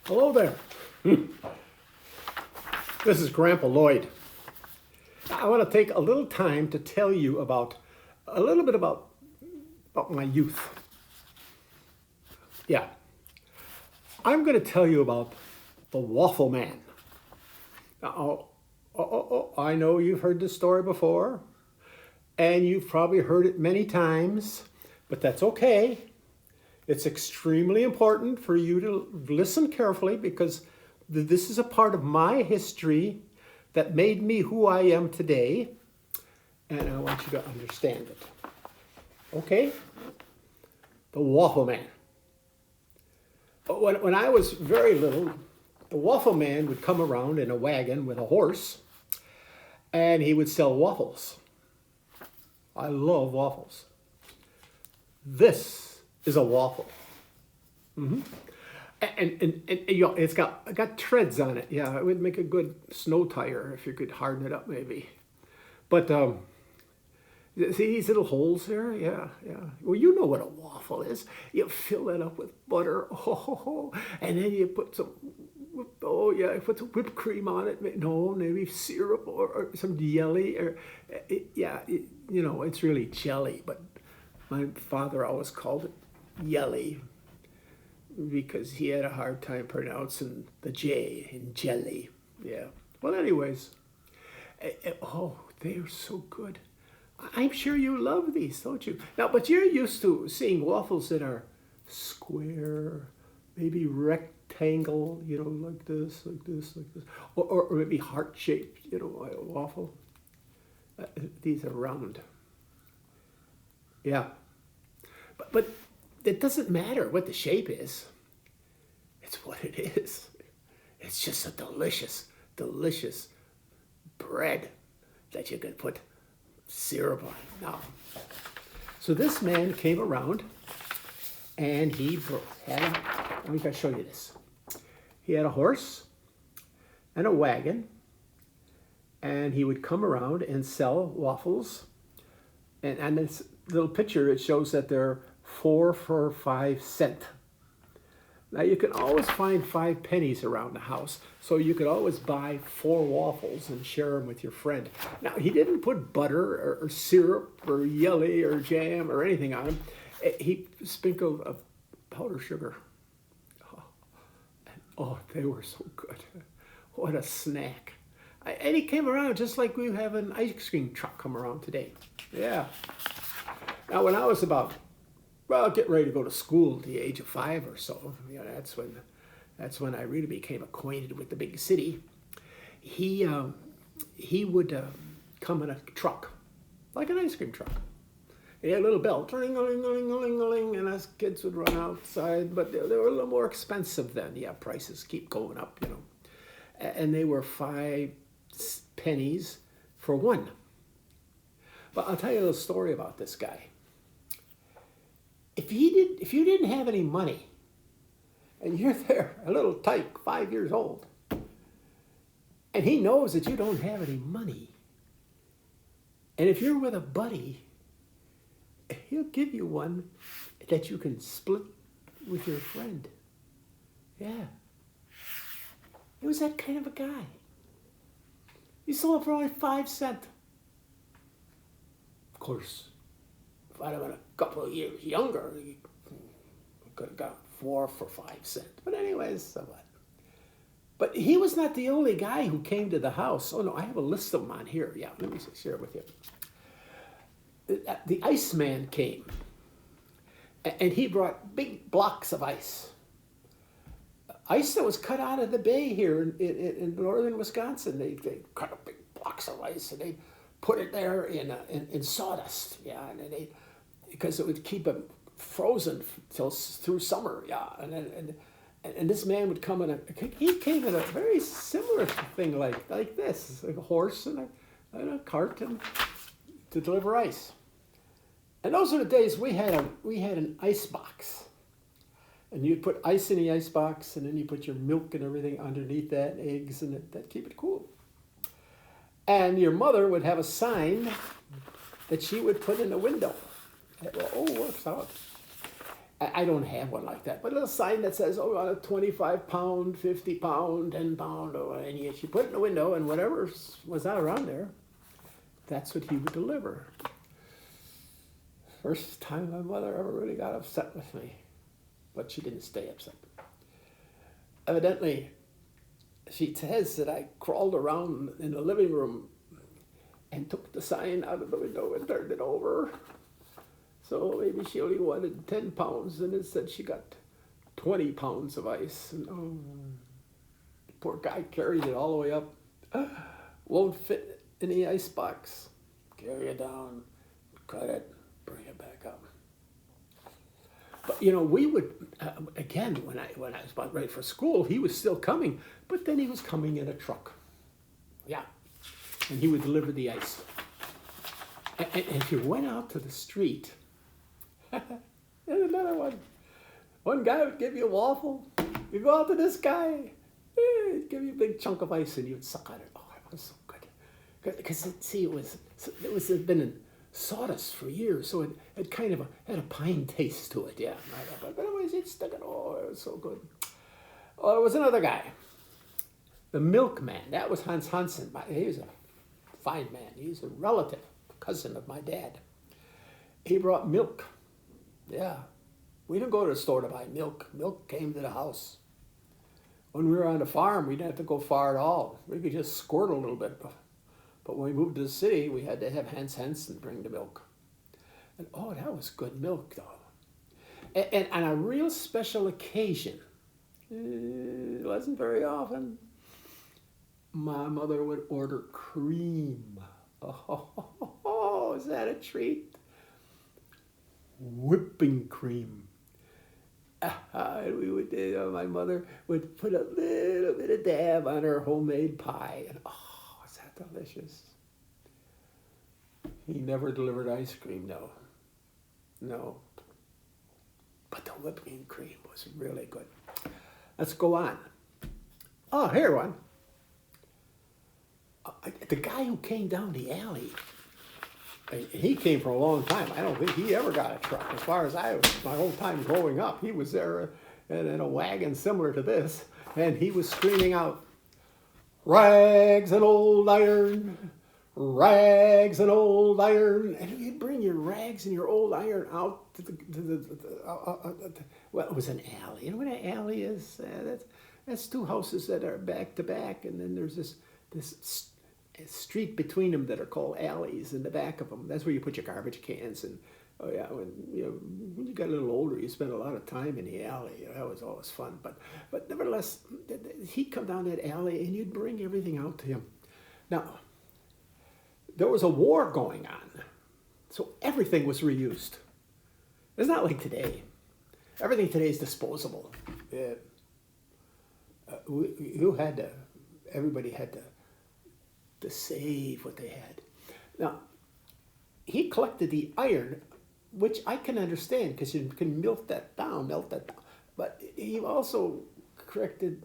Hello there. This is Grandpa Lloyd. I want to take a little time to tell you a little bit about my youth. Yeah. I'm going to tell you about the Waffle Man. I know you've heard this story before, and you've probably heard it many times, but that's okay. It's extremely important for you to listen carefully because this is a part of my history that made me who I am today, and I want you to understand it. Okay? The Waffle Man. When I was very little, the Waffle Man would come around in a wagon with a horse, and he would sell waffles. I love waffles. This is a waffle. Mm-hmm. And you know, it's got treads on it. Yeah, it would make a good snow tire if you could harden it up maybe. But see these little holes there? Yeah. Well, you know what a waffle is. You fill it up with butter, and then you put some, put some whipped cream on it. No, maybe syrup or some jelly or, you know, it's really jelly, but my father always called it jelly because he had a hard time pronouncing the J in jelly. Yeah. Well, anyways, they are so good. I'm sure you love these, don't you? Now, but you're used to seeing waffles that are square, maybe rectangle, you know, like this, or maybe heart-shaped, you know, a waffle. These are round. Yeah. But it doesn't matter what the shape is. It's what it is. It's just a delicious, delicious bread that you can put syrup on. Now, so this man came around and he had, let me show you this. He had a horse and a wagon, and he would come around and sell waffles. And this little picture, it shows that they're 4 for 5 cents. Now you can always find 5 pennies around the house, so you could always buy 4 waffles and share them with your friend. Now he didn't put butter or syrup or jelly or jam or anything on them. He sprinkled of powdered sugar. Oh, they were so good. What a snack. And he came around just like we have an ice cream truck come around today. Yeah. Now when I was about, getting ready to go to school at the age of 5 or so, you know, that's when I really became acquainted with the big city. He would come in a truck, like an ice cream truck. He had a little bell, ring-a-ling-a-ling-a-ling-a-ling, and us kids would run outside, but they were a little more expensive then. Yeah, prices keep going up, you know. And they were 5 pennies for 1. But I'll tell you a little story about this guy. If you didn't have any money, and you're there, a little tyke, 5 years old, and he knows that you don't have any money, and if you're with a buddy, he'll give you one that you can split with your friend. Yeah. He was that kind of a guy. He sold it for only 5 cents. Of course, if I'd have been a couple of years younger, he could have got 4 for 5 cents. But anyways, so what? But he was not the only guy who came to the house. Oh no, I have a list of them on here. Yeah, let me share it with you. The Iceman came, and he brought big blocks of ice. Ice that was cut out of the bay here in northern Wisconsin. They cut up big blocks of ice and they put it there in sawdust. Yeah, and because it would keep it frozen till through summer. Yeah, and this man would come he came in a very similar thing like this, like a horse and a cart to deliver ice. And those are the days we had an ice box. And you'd put ice in the ice box, and then you put your milk and everything underneath that, eggs, and that'd keep it cool. And your mother would have a sign that she would put in the window. It all works out. I don't have one like that, but a little sign that says, oh, on a 25-pound, 50-pound, 10-pound, and you put it in the window, and whatever was out around there, that's what he would deliver. First time my mother ever really got upset with me, but she didn't stay upset. Evidently, she says that I crawled around in the living room and took the sign out of the window and turned it over. So maybe she only wanted 10 pounds, and instead she got 20 pounds of ice. And the poor guy carried it all the way up. Won't fit in the ice box. Carry it down, cut it, bring it back up. But we would again when I was about ready for school, he was still coming, but then he was coming in a truck. Yeah, and he would deliver the ice. And if you went out to the street. There's another one. One guy would give you a waffle. You go out to this guy. He'd give you a big chunk of ice and you'd suck on it. Oh, it was so good. Because it had been in sawdust for years, so it kind of had a pine taste to it. Yeah, but anyways, he'd stick it. Oh, it was so good. Oh, there was another guy, the milkman. That was Hans Hansen. He was a fine man. He's a relative, cousin of my dad. He brought milk. Yeah, we didn't go to the store to buy milk. Milk came to the house. When we were on the farm, we didn't have to go far at all. We could just squirt a little bit. But when we moved to the city, we had to have Hans Hansen bring the milk. And oh, that was good milk, though. And on a real special occasion, it wasn't very often, my mother would order cream. Oh, is that a treat? Whipping cream. And we would, my mother would put a little bit of dab on her homemade pie, and oh, is that delicious? He never delivered ice cream, no. But the whipping cream was really good. Let's go on. Oh, here one. The guy who came down the alley. He came for a long time. I don't think he ever got a truck. As far as my whole time growing up, he was there in a wagon similar to this, and he was screaming out, "Rags and old iron, rags and old iron." And you'd bring your rags and your old iron out to well, it was an alley. You know what an alley is? That's two houses that are back to back, and then there's this street between them that are called alleys in the back of them. That's where you put your garbage cans. And oh yeah, when you got a little older, you spent a lot of time in the alley. That was always fun. But nevertheless, he'd come down that alley and you'd bring everything out to him. Now, there was a war going on, so everything was reused. It's not like today. Everything today is disposable. Everybody had to save what they had. Now, he collected the iron, which I can understand because you can melt that down. But he also collected,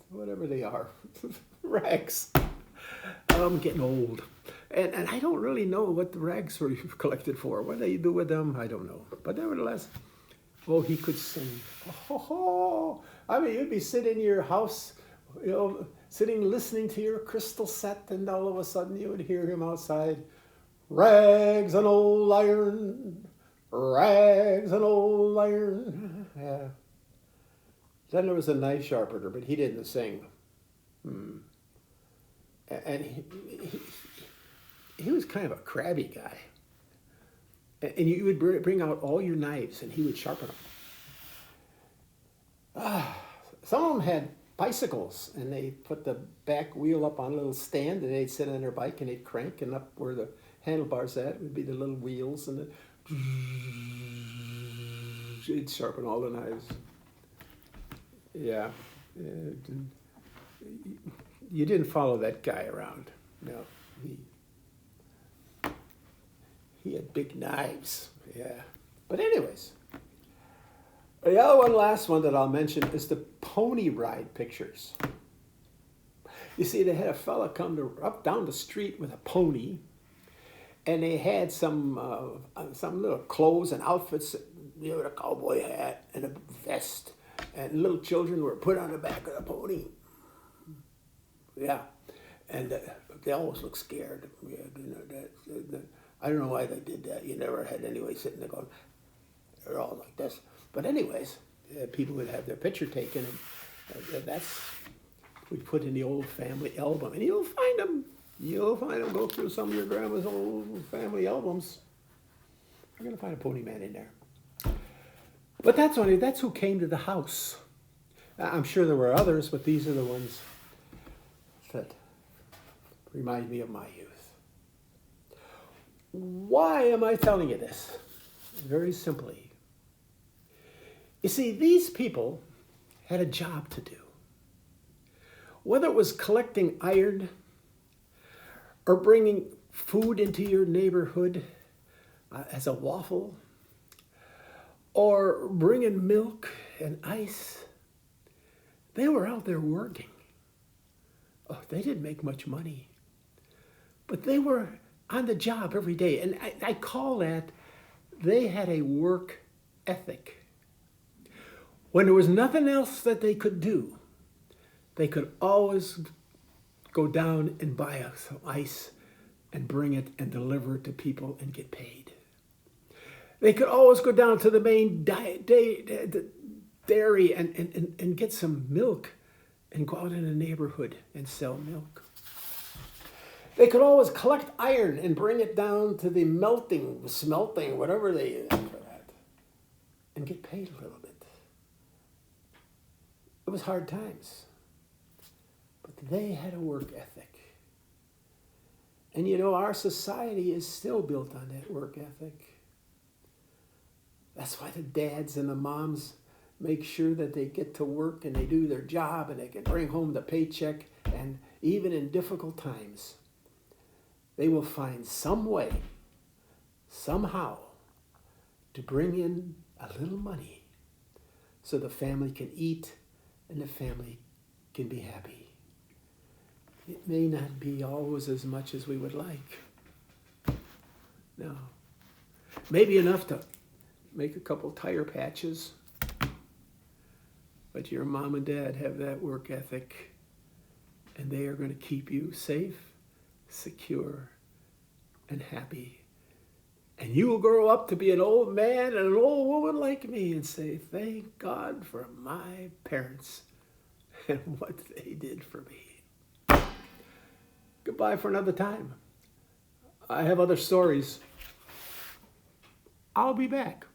whatever they are, rags. I'm getting old. And I don't really know what the rags were collected for. What do you do with them? I don't know. But nevertheless, he could sing. I mean, you'd be sitting in your house, sitting listening to your crystal set, and all of a sudden you would hear him outside, "Rags and old iron, rags and old iron." Yeah. Then there was a knife sharpener, but he didn't sing. And he was kind of a crabby guy. And you would bring out all your knives, and he would sharpen them. Some of them had bicycles, and they put the back wheel up on a little stand, and they'd sit on their bike, and they'd crank, and up where the handlebars at would be the little wheels, and it'd sharpen all the knives. Yeah. You didn't follow that guy around. No. He had big knives. Yeah. But anyways, the other last one that I'll mention is the pony ride pictures. You see, they had a fella come up down the street with a pony, and they had some little clothes and outfits, a cowboy hat and a vest, and little children were put on the back of the pony. Yeah, and they always look scared. Yeah, I don't know why they did that. You never had anybody sitting there going, they're all like this. But anyways, people would have their picture taken, and that's we put in the old family album, and you'll find them. You'll find them. Go through some of your grandma's old family albums. You're gonna find a pony man in there. But that's who came to the house. I'm sure there were others, but these are the ones that remind me of my youth. Why am I telling you this? Very simply. You see, these people had a job to do. Whether it was collecting iron or bringing food into your neighborhood as a waffle, or bringing milk and ice, they were out there working. Oh, they didn't make much money, but they were on the job every day. And I call that, they had a work ethic. When there was nothing else that they could do, they could always go down and buy some ice and bring it and deliver it to people and get paid. They could always go down to the main dairy and get some milk and go out in the neighborhood and sell milk. They could always collect iron and bring it down to the smelting, whatever they use for that, and get paid a little bit. It was hard times, but they had a work ethic. And our society is still built on that work ethic. That's why the dads and the moms make sure that they get to work and they do their job and they can bring home the paycheck. And even in difficult times, they will find some way, somehow, to bring in a little money so the family can eat and the family can be happy. It may not be always as much as we would like. No. Maybe enough to make a couple tire patches. But your mom and dad have that work ethic, and they are going to keep you safe, secure, and happy. And you will grow up to be an old man and an old woman like me and say, thank God for my parents and what they did for me. Goodbye for another time. I have other stories. I'll be back.